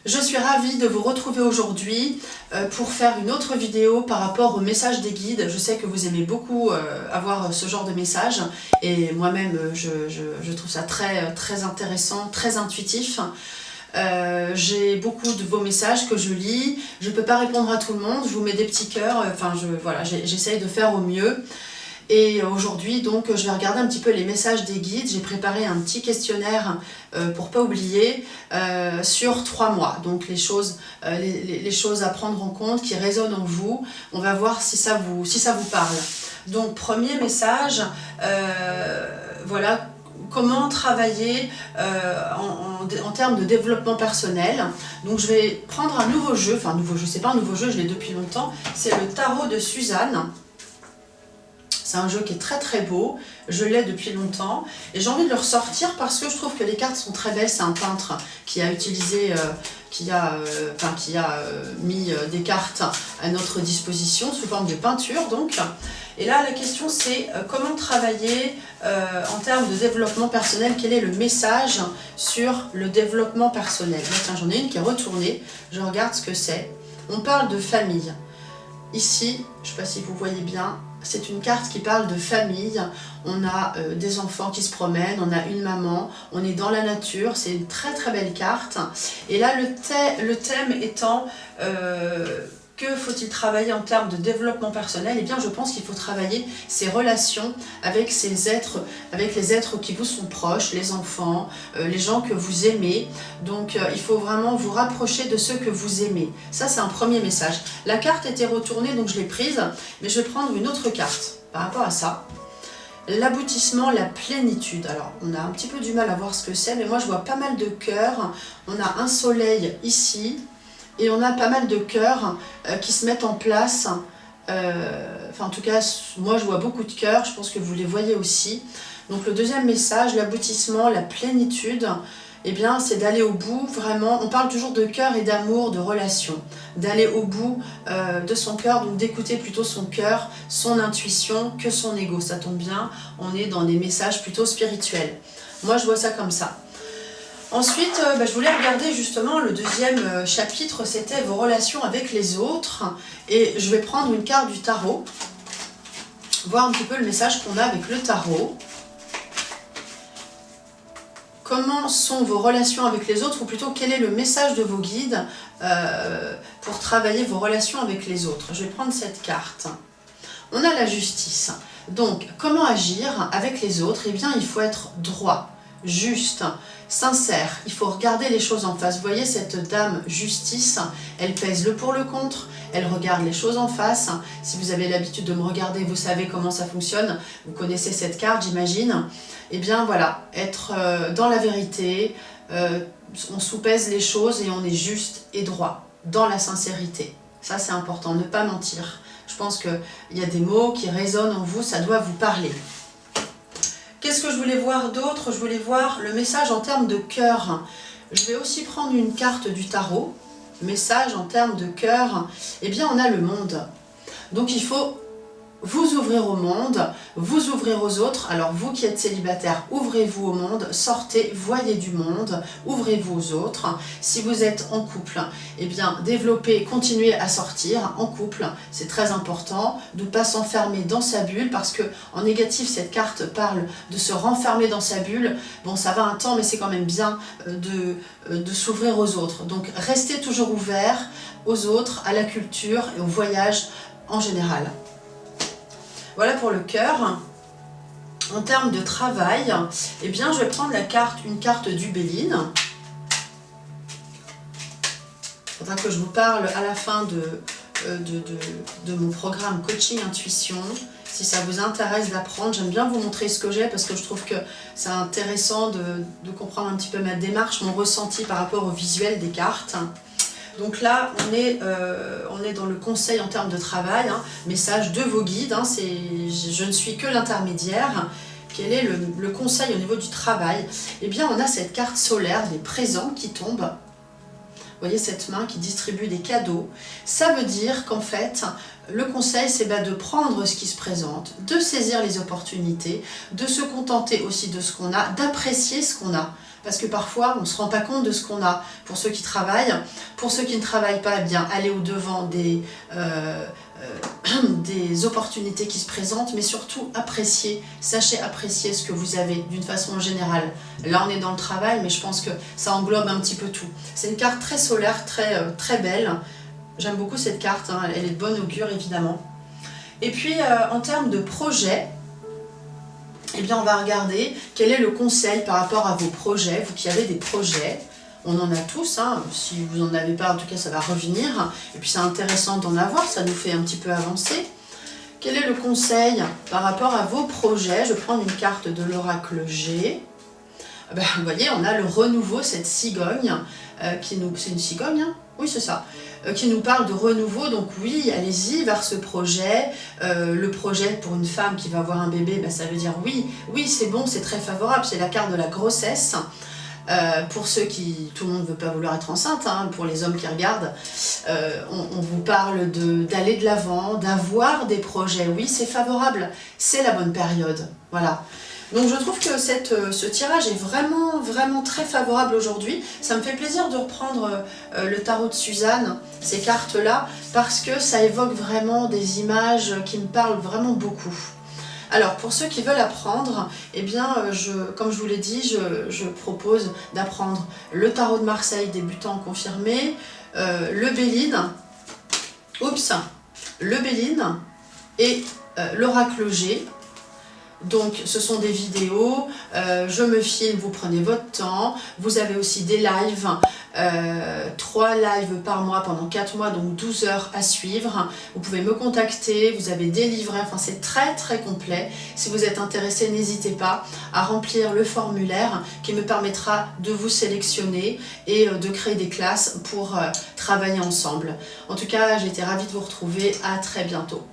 Je suis ravie de vous retrouver aujourd'hui pour faire une autre vidéo par rapport au message des guides. Je sais que vous aimez beaucoup avoir ce genre de message et moi-même je trouve ça très intéressant, très intuitif. J'ai beaucoup de vos messages que je lis. Je ne peux pas répondre à tout le monde, je vous mets des petits cœurs, voilà, j'essaye de faire au mieux. Et aujourd'hui, donc, je vais regarder un petit peu les messages des guides. J'ai préparé un petit questionnaire pour pas oublier sur 3 mois. Donc les choses à prendre en compte qui résonnent en vous. On va voir si ça vous parle. Donc premier message, voilà. Comment travailler en termes de développement personnel. Donc je vais prendre un nouveau jeu, enfin nouveau jeu, c'est pas un nouveau jeu, je l'ai depuis longtemps. C'est le tarot de Suzanne. C'est un jeu qui est très beau, je l'ai depuis longtemps et j'ai envie de le ressortir parce que je trouve que les cartes sont très belles. C'est un peintre qui a utilisé, qui a mis des cartes à notre disposition sous forme de peinture donc. Et là la question c'est comment travailler en termes de développement personnel, quel est le message sur le développement personnel. Là, tiens, j'en ai une qui est retournée, je regarde ce que c'est. On parle de famille. Ici, je ne sais pas si vous voyez bien, c'est une carte qui parle de famille. On a des enfants qui se promènent, on a une maman, on est dans la nature, c'est une très belle carte. Et là, le thème étant que faut-il travailler en termes de développement personnel? Eh bien, je pense qu'il faut travailler ses relations avec ces êtres, avec les êtres qui vous sont proches, les enfants, les gens que vous aimez. Donc, il faut vraiment vous rapprocher de ceux que vous aimez. Ça, c'est un premier message. La carte était retournée, donc je l'ai prise, mais je vais prendre une autre carte par rapport à ça. L'aboutissement, la plénitude. Alors, on a un petit peu du mal à voir ce que c'est, mais moi, je vois pas mal de cœurs. On a un soleil ici. Et on a pas mal de cœurs qui se mettent en place. En tout cas, moi je vois beaucoup de cœurs, je pense que vous les voyez aussi. Donc le deuxième message, l'aboutissement, la plénitude, eh bien c'est d'aller au bout, vraiment. On parle toujours de cœur et d'amour, de relation. D'aller au bout de son cœur, donc d'écouter plutôt son cœur, son intuition, que son ego. Ça tombe bien, on est dans des messages plutôt spirituels. Moi je vois ça comme ça. Ensuite, je voulais regarder justement le deuxième chapitre, c'était vos relations avec les autres. Et je vais prendre une carte du tarot, voir un petit peu le message qu'on a avec le tarot. Comment sont vos relations avec les autres, ou plutôt quel est le message de vos guides pour travailler vos relations avec les autres. Je vais prendre cette carte. On a la justice. Donc, comment agir avec les autres? Eh bien, il faut être droit, juste, sincère, il faut regarder les choses en face. Vous voyez cette dame justice, elle pèse le pour le contre, elle regarde les choses en face. Si vous avez l'habitude de me regarder, vous savez comment ça fonctionne, vous connaissez cette carte j'imagine. Et bien voilà, être dans la vérité, on soupèse les choses et on est juste et droit, dans la sincérité. Ça c'est important, ne pas mentir. Je pense qu'il y a des mots qui résonnent en vous, ça doit vous parler. Qu'est-ce que je voulais voir d'autre? Je voulais voir le message en termes de cœur. Je vais aussi prendre une carte du tarot. Message en termes de cœur. Eh bien, on a le monde. Donc, il faut vous ouvrir au monde, vous ouvrir aux autres. Alors, vous qui êtes célibataire, ouvrez-vous au monde, sortez, voyez du monde, ouvrez-vous aux autres. Si vous êtes en couple, eh bien, développez, continuez à sortir en couple. C'est très important de ne pas s'enfermer dans sa bulle parce que, en négatif, cette carte parle de se renfermer dans sa bulle. Bon, ça va un temps, mais c'est quand même bien de s'ouvrir aux autres. Donc, restez toujours ouvert aux autres, à la culture et au voyage en général. Voilà pour le cœur. En termes de travail, eh bien, je vais prendre une carte du Béline. Il faudra que je vous parle à la fin de mon programme Coaching Intuition. Si ça vous intéresse d'apprendre, j'aime bien vous montrer ce que j'ai parce que je trouve que c'est intéressant de comprendre un petit peu ma démarche, mon ressenti par rapport au visuel des cartes. Donc là, on est dans le conseil en termes de travail, hein, message de vos guides, hein, je ne suis que l'intermédiaire. Quel est le conseil au niveau du travail? Eh bien, on a cette carte solaire, des présents qui tombent. Vous voyez cette main qui distribue des cadeaux. Ça veut dire qu'en fait, le conseil, c'est de prendre ce qui se présente, de saisir les opportunités, de se contenter aussi de ce qu'on a, d'apprécier ce qu'on a. Parce que parfois, on ne se rend pas compte de ce qu'on a. Pour ceux qui travaillent, pour ceux qui ne travaillent pas, eh bien, allez au-devant des opportunités qui se présentent, mais surtout apprécier, sachez apprécier ce que vous avez d'une façon générale. Là, on est dans le travail, mais je pense que ça englobe un petit peu tout. C'est une carte très solaire, très belle. J'aime beaucoup cette carte, hein, elle est de bon augure, évidemment. Et puis, en termes de projet, eh bien, on va regarder quel est le conseil par rapport à vos projets, vous qui avez des projets. On en a tous, hein. Si vous n'en avez pas, en tout cas, ça va revenir. Et puis, c'est intéressant d'en avoir, ça nous fait un petit peu avancer. Quel est le conseil par rapport à vos projets? Je vais prendre une carte de l'oracle G. Ben, vous voyez, on a le renouveau, cette cigogne, c'est une cigogne, hein? Oui, c'est ça. Qui nous parle de renouveau, donc oui, allez-y vers ce projet. Le projet pour une femme qui va avoir un bébé, ben, ça veut dire oui, c'est bon, c'est très favorable, c'est la carte de la grossesse. Pour ceux qui, tout le monde ne veut pas vouloir être enceinte, hein, pour les hommes qui regardent, on vous parle d'aller de l'avant, d'avoir des projets, oui, c'est favorable, c'est la bonne période, voilà. Donc je trouve que ce tirage est vraiment très favorable aujourd'hui. Ça me fait plaisir de reprendre le tarot de Suzanne, ces cartes-là, parce que ça évoque vraiment des images qui me parlent vraiment beaucoup. Alors pour ceux qui veulent apprendre, eh bien, comme je vous l'ai dit, je propose d'apprendre le tarot de Marseille débutant confirmé, le Béline, le Béline et l'oracle G. Donc ce sont des vidéos, je me filme, vous prenez votre temps, vous avez aussi des lives, 3 lives par mois pendant 4 mois, donc 12 heures à suivre. Vous pouvez me contacter, vous avez des livrets, enfin c'est très complet. Si vous êtes intéressé, n'hésitez pas à remplir le formulaire qui me permettra de vous sélectionner et de créer des classes pour travailler ensemble. En tout cas, j'ai été ravie de vous retrouver, à très bientôt.